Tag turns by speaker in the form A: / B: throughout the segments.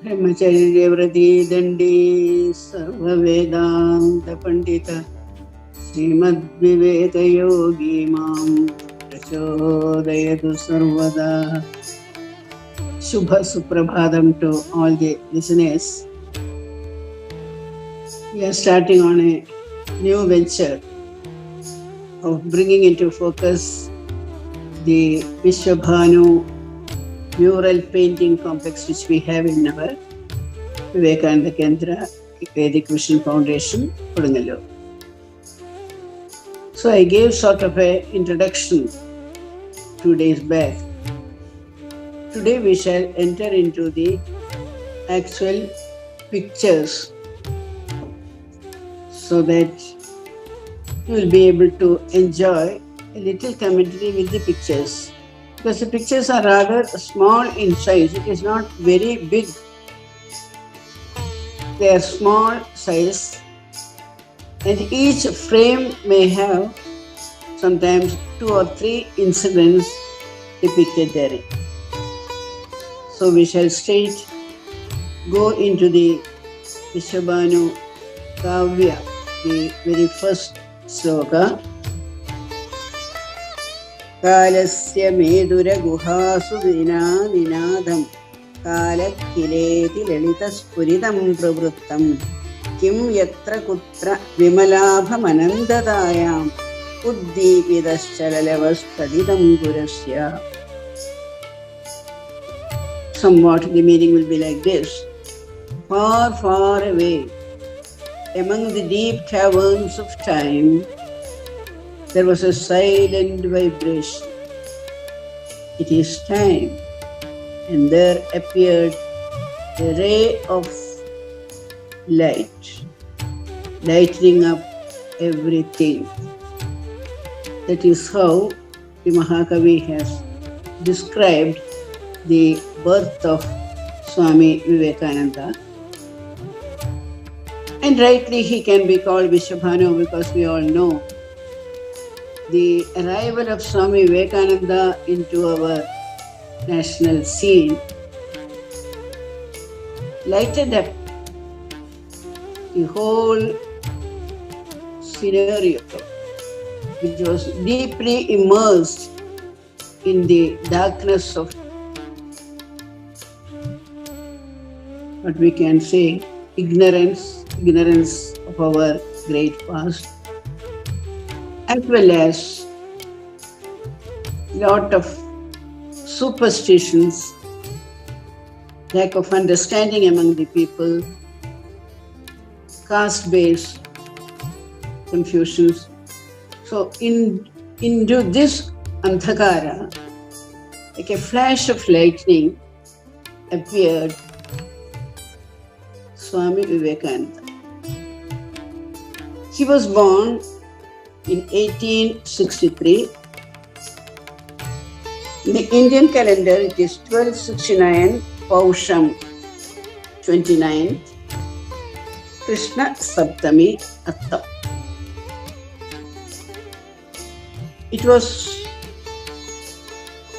A: ब्रह्मचर्यव्रती दण्डी सर्ववेदान्तपण्डित श्रीमद्विवेकयोगी मां प्रचोदयतु सर्वदा. Shubha Suprabhadam to all the listeners. We are starting on a new venture of bringing into focus the Vishwa Bhanu mural painting complex which we have in our Vivekananda Kendra Vedic Mission Foundation, Kodungalur. So I gave sort of an introduction 2 days back. Today we shall enter into the actual pictures so that you will be able to enjoy a little commentary with the pictures. Because the pictures are rather small in size, it is not very big. They are small size and each frame may have sometimes 2 or 3 incidents depicted therein. So we shall straight go into the Vishwa Bhanu Kavya, the very first sloka. Kalasya medura guhasu vinadam kalakileti lalitaspuridam pravrittam kim yatra kutra vimalabha manandadayam uddipidaschalalavaspradidam gurasya. Somewhat the meaning will be like this. Far, far away, among the deep caverns of time, there was a silent vibration. It is time. And there appeared a ray of light, lightening up everything. That is how the Mahakavi has described the birth of Swami Vivekananda. And rightly he can be called Vishwa Bhanu because we all know the arrival of Swami Vivekananda into our national scene lighted up the whole scenario, which was deeply immersed in the darkness of what we can say ignorance of our great past, as well as lot of superstitions, lack of understanding among the people, caste-based confusions. So into this andhakara, like a flash of lightning, appeared Swami Vivekananda. He was born in 1863. In the Indian calendar, it is 1269 Pausham 29th, Krishna Saptami Attam. It was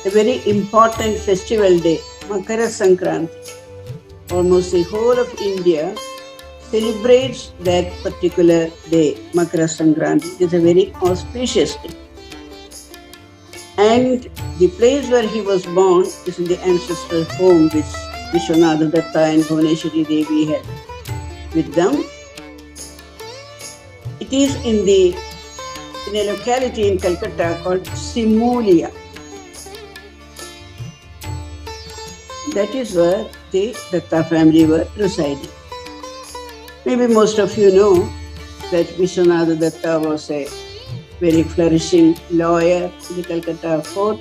A: a very important festival day, Makara Sankranti. Almost the whole of India celebrates that particular day, Makara Sankranti. It is a very auspicious day. And the place where he was born is in the ancestral home which Vishwanatha Datta and Bhuvaneshwari Devi had with them. It is in a locality in Calcutta called Simulia. That is where the Datta family were residing. Maybe most of you know that Vishwanatha Datta was a very flourishing lawyer in the Calcutta fort,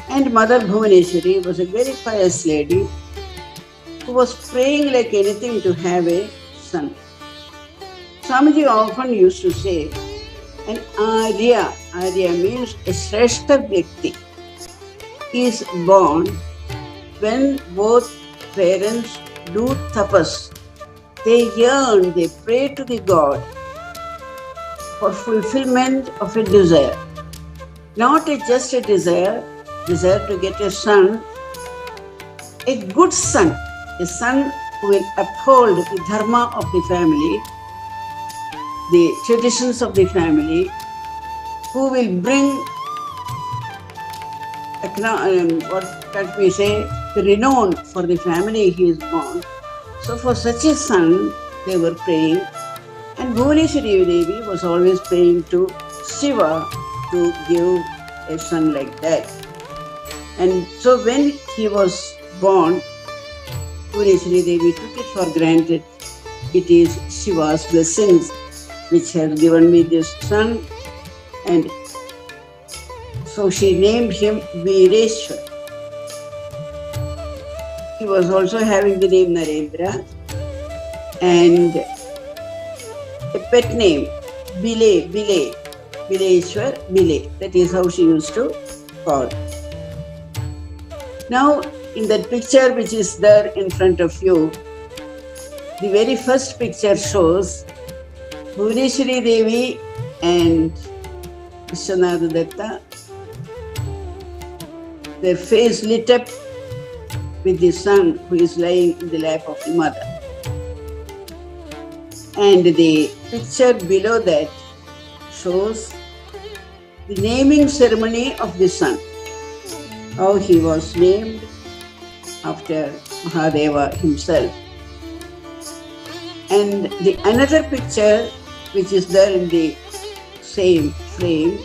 A: and Mother Bhuvaneshwari was a very pious lady who was praying like anything to have a son. Swamiji often used to say, an Arya means a Shrestha Vyakti, is born when both parents do tapas. They yearn, they pray to the God for fulfillment of a desire. Not just a desire to get a son, a good son, a son who will uphold the dharma of the family, the traditions of the family, who will bring, what can we say, the renown for the family he is born. So for such a son, they were praying, and Bhuvaneshwari Devi was always praying to Shiva to give a son like that. And so when he was born, Bhuvaneshwari Devi took it for granted. It is Shiva's blessings which has given me this son, and so she named him Veereshwar. He was also having the name Narendra and a pet name, Bileshwar, Bile. That is how she used to call. Now, in that picture which is there in front of you, the very first picture shows Bhuvaneshwari Devi and Vishwanath Datta, their face lit up with the son who is lying in the lap of the mother. And the picture below that shows the naming ceremony of the son, how he was named after Mahadeva himself. And the another picture which is there in the same frame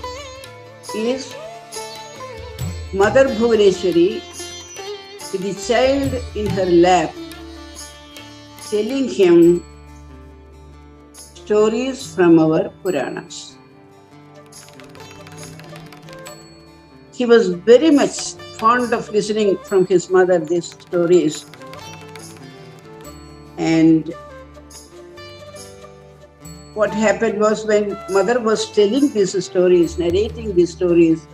A: is Mother Bhuvaneshwari with the child in her lap, telling him stories from our Puranas. He was very much fond of listening from his mother these stories, and what happened was, when mother was telling these stories, narrating these stories,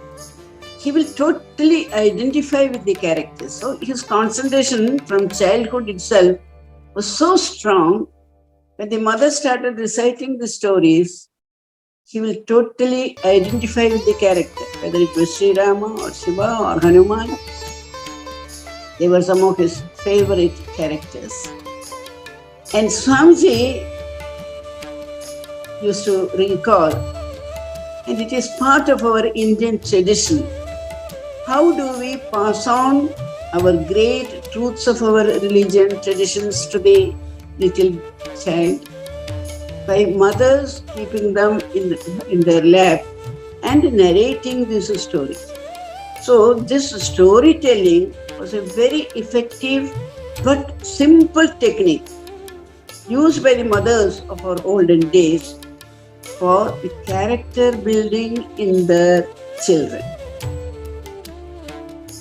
A: he will totally identify with the characters. So his concentration from childhood itself was so strong. When the mother started reciting the stories, he will totally identify with the character, whether it was Sri Rama or Shiva or Hanuman. They were some of his favorite characters. And Swamiji used to recall, and it is part of our Indian tradition, how do we pass on our great truths of our religion, traditions to the little child? By mothers keeping them in their lap and narrating these stories. So this storytelling was a very effective but simple technique used by the mothers of our olden days for the character building in their children.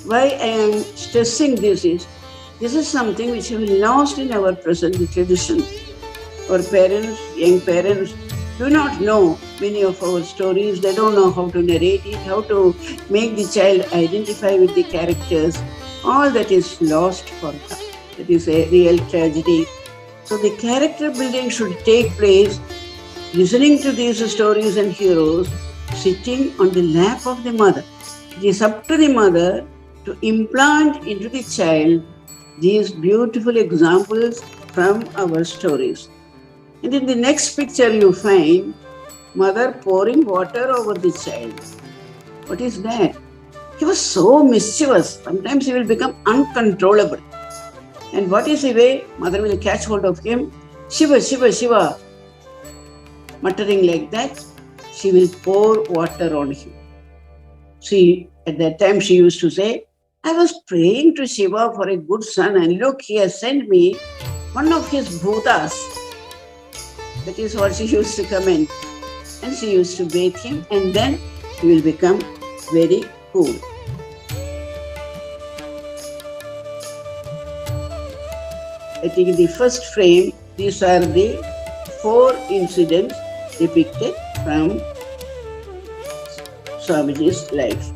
A: Why I am stressing this is something which we lost in our present tradition. Our parents, young parents, do not know many of our stories. They don't know how to narrate it, how to make the child identify with the characters. All that is lost for them. That is a real tragedy. So the character building should take place listening to these stories and heroes, sitting on the lap of the mother. It is up to the mother to implant into the child these beautiful examples from our stories. And in the next picture you find mother pouring water over the child. What is that? He was so mischievous. Sometimes he will become uncontrollable. And what is the way? Mother will catch hold of him. Shiva, Shiva, Shiva. Muttering like that, she will pour water on him. See, at that time she used to say, I was praying to Shiva for a good son, and look, he has sent me one of his bhutas. That is what she used to comment. And she used to bathe him, and then he will become very cool. I think in the first frame, these are the 4 incidents depicted from Swamiji's life.